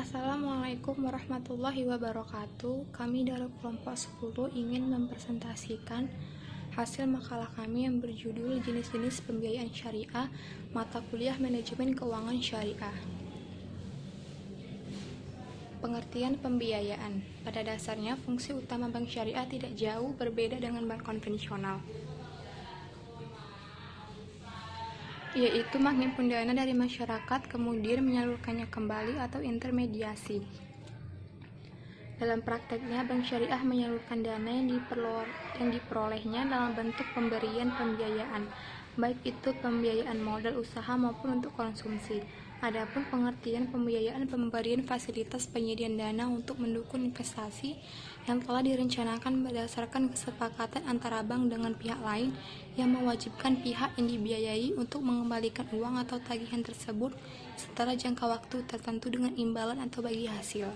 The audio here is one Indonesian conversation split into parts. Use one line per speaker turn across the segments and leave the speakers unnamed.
Assalamualaikum warahmatullahi wabarakatuh. Kami dari kelompok 10 ingin mempresentasikan hasil makalah kami yang berjudul Jenis-jenis Pembiayaan Syariah, Mata Kuliah Manajemen Keuangan Syariah. Pengertian pembiayaan. Pada dasarnya, fungsi utama bank syariah tidak jauh berbeda dengan bank konvensional, yaitu menghimpun dana dari masyarakat kemudian menyalurkannya kembali atau intermediasi. Dalam prakteknya, bank syariah menyalurkan dana yang diperolehnya dalam bentuk pemberian pembiayaan, baik itu pembiayaan modal usaha maupun untuk konsumsi. Adapun pengertian pembiayaan, pemberian fasilitas penyediaan dana untuk mendukung investasi yang telah direncanakan berdasarkan kesepakatan antara bank dengan pihak lain yang mewajibkan pihak yang dibiayai untuk mengembalikan uang atau tagihan tersebut setelah jangka waktu tertentu dengan imbalan atau bagi hasil.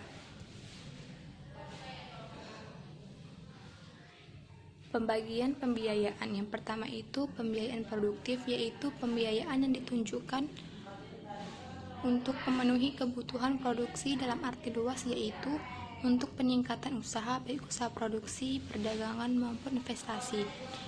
Pembagian pembiayaan. Yang pertama itu pembiayaan produktif, yaitu pembiayaan yang ditunjukkan untuk memenuhi kebutuhan produksi dalam arti luas, yaitu untuk peningkatan usaha, baik usaha produksi, perdagangan maupun investasi.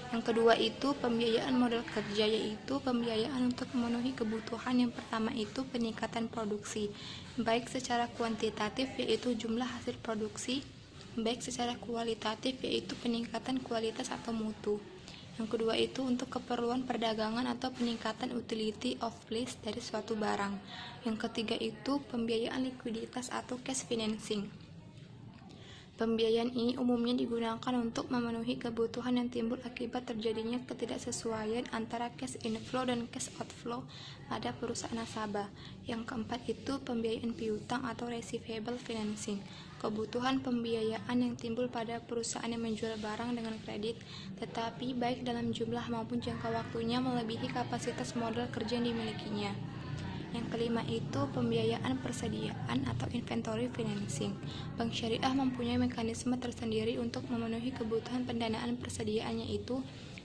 Yang kedua itu pembiayaan modal kerja, yaitu pembiayaan untuk memenuhi kebutuhan. Yang pertama itu peningkatan produksi, baik secara kuantitatif yaitu jumlah hasil produksi, baik secara kualitatif yaitu peningkatan kualitas atau mutu. Yang kedua itu untuk keperluan perdagangan atau peningkatan utility of place dari suatu barang. Yang ketiga itu pembiayaan likuiditas atau cash financing. Pembiayaan ini umumnya digunakan untuk memenuhi kebutuhan yang timbul akibat terjadinya ketidaksesuaian antara cash inflow dan cash outflow pada perusahaan nasabah. Yang keempat itu pembiayaan piutang atau receivable financing. Kebutuhan pembiayaan yang timbul pada perusahaan yang menjual barang dengan kredit, tetapi baik dalam jumlah maupun jangka waktunya melebihi kapasitas modal kerja yang dimilikinya. Yang kelima itu pembiayaan persediaan atau inventory financing. Bank syariah mempunyai mekanisme tersendiri untuk memenuhi kebutuhan pendanaan persediaannya, yaitu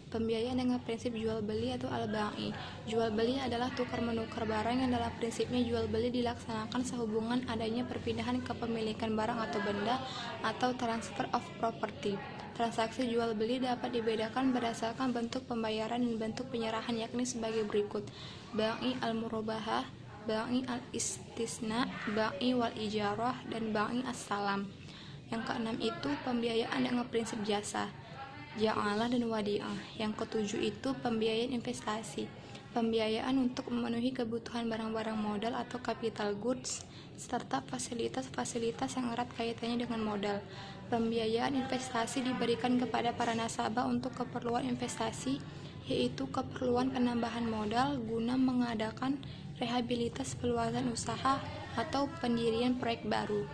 pembiayaan dengan prinsip jual beli atau al-ba'i. Jual beli adalah tukar menukar barang yang dalam prinsipnya jual beli dilaksanakan sehubungan adanya perpindahan kepemilikan barang atau benda atau transfer of property. Transaksi jual beli dapat dibedakan berdasarkan bentuk pembayaran dan bentuk penyerahan, yakni sebagai berikut: ba'i al-murabahah, ba'i al-istisna, ba'i wal ijarah, dan ba'i as-salam. Yang keenam itu pembiayaan dengan prinsip jasa, ja'alah dan wadi'ah. Yang ketujuh itu pembiayaan investasi, pembiayaan untuk memenuhi kebutuhan barang-barang modal atau capital goods, serta fasilitas-fasilitas yang erat kaitannya dengan modal. Pembiayaan investasi diberikan kepada para nasabah untuk keperluan investasi, yaitu keperluan penambahan modal guna mengadakan rehabilitas perluasan usaha atau pendirian proyek baru.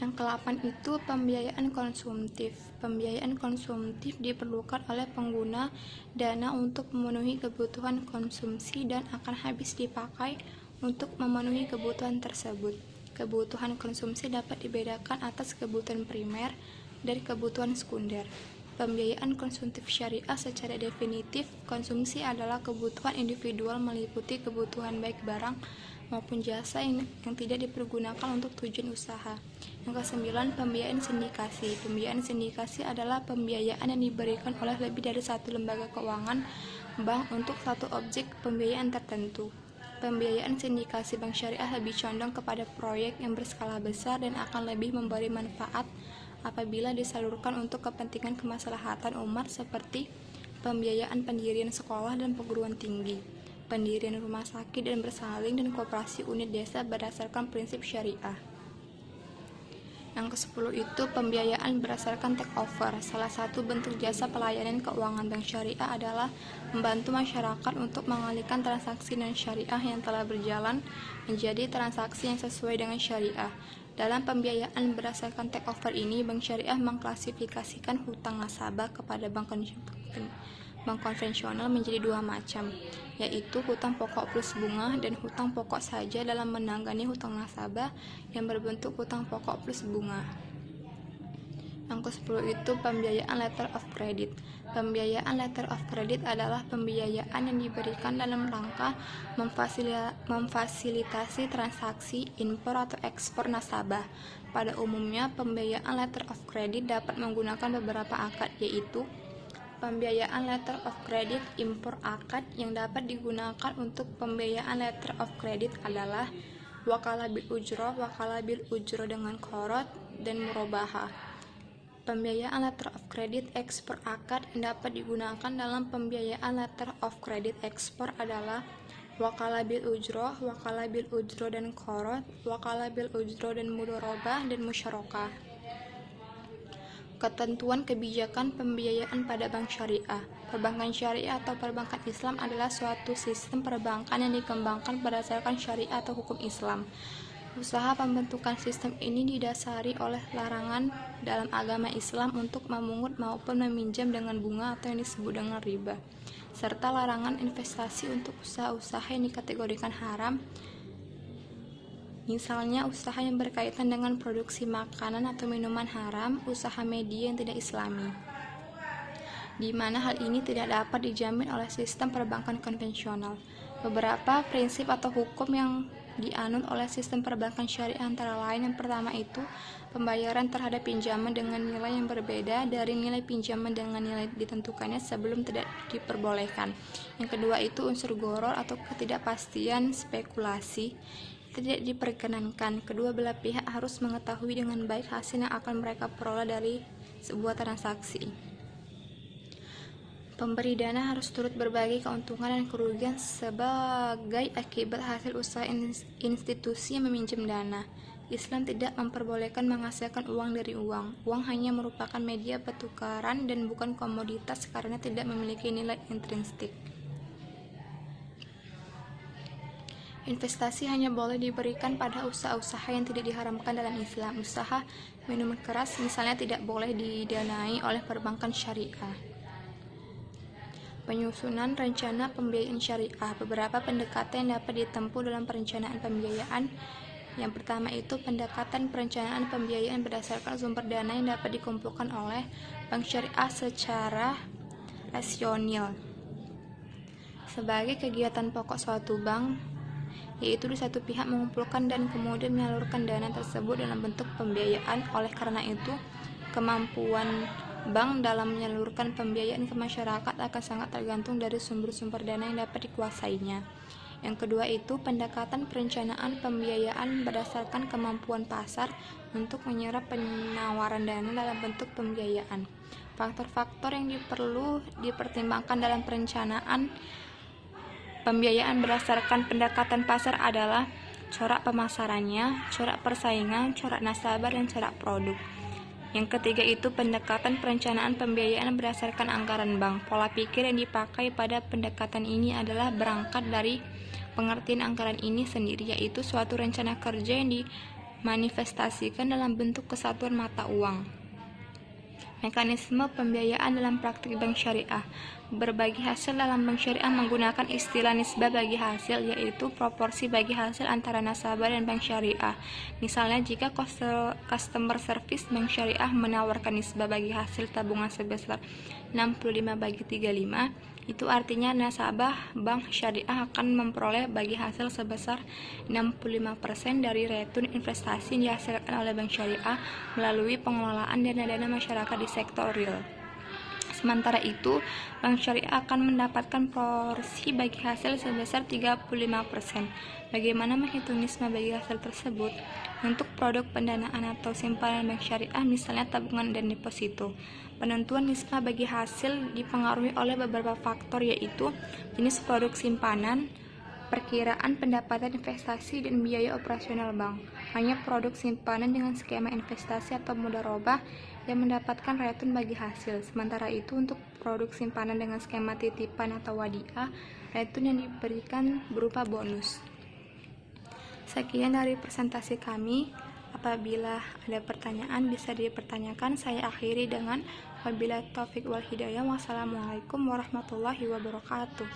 Yang ke-8 itu pembiayaan konsumtif. Pembiayaan konsumtif diperlukan oleh pengguna dana untuk memenuhi kebutuhan konsumsi dan akan habis dipakai untuk memenuhi kebutuhan tersebut. Kebutuhan konsumsi dapat dibedakan atas kebutuhan primer dari kebutuhan sekunder. Pembiayaan konsumtif syariah secara definitif, konsumsi adalah kebutuhan individual meliputi kebutuhan baik barang maupun jasa yang tidak dipergunakan untuk tujuan usaha. Yang ke-9, pembiayaan sindikasi. Pembiayaan sindikasi adalah pembiayaan yang diberikan oleh lebih dari satu lembaga keuangan bank untuk satu objek pembiayaan tertentu. Pembiayaan sindikasi bank syariah lebih condong kepada proyek yang berskala besar dan akan lebih memberi manfaat apabila disalurkan untuk kepentingan kemaslahatan umat, seperti pembiayaan pendirian sekolah dan perguruan tinggi, pendirian rumah sakit dan bersalin, dan koperasi unit desa berdasarkan prinsip syariah. Yang ke-10 itu pembiayaan berdasarkan take over. Salah satu bentuk jasa pelayanan keuangan bank syariah adalah membantu masyarakat untuk mengalihkan transaksi non-syariah yang telah berjalan menjadi transaksi yang sesuai dengan syariah. Dalam pembiayaan berdasarkan take over ini, bank syariah mengklasifikasikan hutang nasabah kepada bank konvensional menjadi dua macam, yaitu hutang pokok plus bunga dan hutang pokok saja dalam menangani hutang nasabah yang berbentuk hutang pokok plus bunga. Yang ke-10 itu pembiayaan letter of credit. Pembiayaan letter of credit adalah pembiayaan yang diberikan dalam rangka memfasilitasi transaksi impor atau ekspor nasabah. Pada umumnya, pembiayaan letter of credit dapat menggunakan beberapa akad, yaitu pembiayaan letter of credit impor. Akad yang dapat digunakan untuk pembiayaan letter of credit adalah wakalah bil ujroh dengan korot dan murabahah. Pembiayaan letter of credit ekspor. Akad yang dapat digunakan dalam pembiayaan letter of credit ekspor adalah wakalah bil ujroh dan korot, wakalah bil ujroh dan mudharabah dan musyarakah. Ketentuan kebijakan pembiayaan pada bank syariah. Perbankan syariah atau perbankan Islam adalah suatu sistem perbankan yang dikembangkan berdasarkan syariah atau hukum Islam. Usaha pembentukan sistem ini didasari oleh larangan dalam agama Islam untuk memungut maupun meminjam dengan bunga atau yang disebut dengan riba, serta larangan investasi untuk usaha-usaha yang dikategorikan haram, misalnya usaha yang berkaitan dengan produksi makanan atau minuman haram, usaha media yang tidak islami, di mana hal ini tidak dapat dijamin oleh sistem perbankan konvensional. Beberapa prinsip atau hukum yang dianut oleh sistem perbankan syariah antara lain: yang pertama itu pembayaran terhadap pinjaman dengan nilai yang berbeda dari nilai pinjaman dengan nilai ditentukannya sebelum tidak diperbolehkan. Yang kedua itu unsur gharar atau ketidakpastian spekulasi tidak diperkenankan. Kedua belah pihak harus mengetahui dengan baik hasil yang akan mereka peroleh dari sebuah transaksi. Pemberi dana harus turut berbagi keuntungan dan kerugian sebagai akibat hasil usaha institusi yang meminjam dana. Islam tidak memperbolehkan menghasilkan uang dari uang. Uang hanya merupakan media pertukaran dan bukan komoditas karena tidak memiliki nilai intrinsik. Investasi hanya boleh diberikan pada usaha-usaha yang tidak diharamkan dalam Islam. Usaha minuman keras misalnya tidak boleh didanai oleh perbankan syariah. Penyusunan rencana pembiayaan syariah. Beberapa pendekatan yang dapat ditempuh dalam perencanaan pembiayaan. Yang pertama itu pendekatan perencanaan pembiayaan berdasarkan sumber dana yang dapat dikumpulkan oleh bank syariah secara rasional sebagai kegiatan pokok suatu bank, yaitu di satu pihak mengumpulkan dan kemudian menyalurkan dana tersebut dalam bentuk pembiayaan. Oleh karena itu, kemampuan bank dalam menyalurkan pembiayaan ke masyarakat akan sangat tergantung dari sumber-sumber dana yang dapat dikuasainya. Yang kedua itu pendekatan perencanaan pembiayaan berdasarkan kemampuan pasar untuk menyerap penawaran dana dalam bentuk pembiayaan. Faktor-faktor yang perlu dipertimbangkan dalam perencanaan pembiayaan berdasarkan pendekatan pasar adalah corak pemasarannya, corak persaingan, corak nasabah, dan corak produk. Yang ketiga itu pendekatan perencanaan pembiayaan berdasarkan anggaran bank. Pola pikir yang dipakai pada pendekatan ini adalah berangkat dari pengertian anggaran ini sendiri, yaitu suatu rencana kerja yang dimanifestasikan dalam bentuk kesatuan mata uang. Mekanisme pembiayaan dalam praktik bank syariah. Berbagi hasil dalam bank syariah menggunakan istilah nisbah bagi hasil, yaitu proporsi bagi hasil antara nasabah dan bank syariah. Misalnya, jika customer service bank syariah menawarkan nisbah bagi hasil tabungan sebesar 65/35, itu artinya nasabah bank syariah akan memperoleh bagi hasil sebesar 65% dari return investasi yang dihasilkan oleh bank syariah melalui pengelolaan dana-dana masyarakat di sektor real. Sementara itu, bank syariah akan mendapatkan porsi bagi hasil sebesar 35%. Bagaimana menghitung nisbah bagi hasil tersebut? Untuk produk pendanaan atau simpanan bank syariah, misalnya tabungan dan deposito, penentuan nisbah bagi hasil dipengaruhi oleh beberapa faktor, yaitu jenis produk simpanan, perkiraan pendapatan investasi, dan biaya operasional bank. Hanya produk simpanan dengan skema investasi atau mudharabah yang mendapatkan return bagi hasil. Sementara itu, untuk produk simpanan dengan skema titipan atau wadiah, return yang diberikan berupa bonus. Sekian dari presentasi kami. Apabila ada pertanyaan bisa dipertanyakan. Saya akhiri dengan wabillahi taufiq wal hidayah. Wassalamualaikum warahmatullahi wabarakatuh.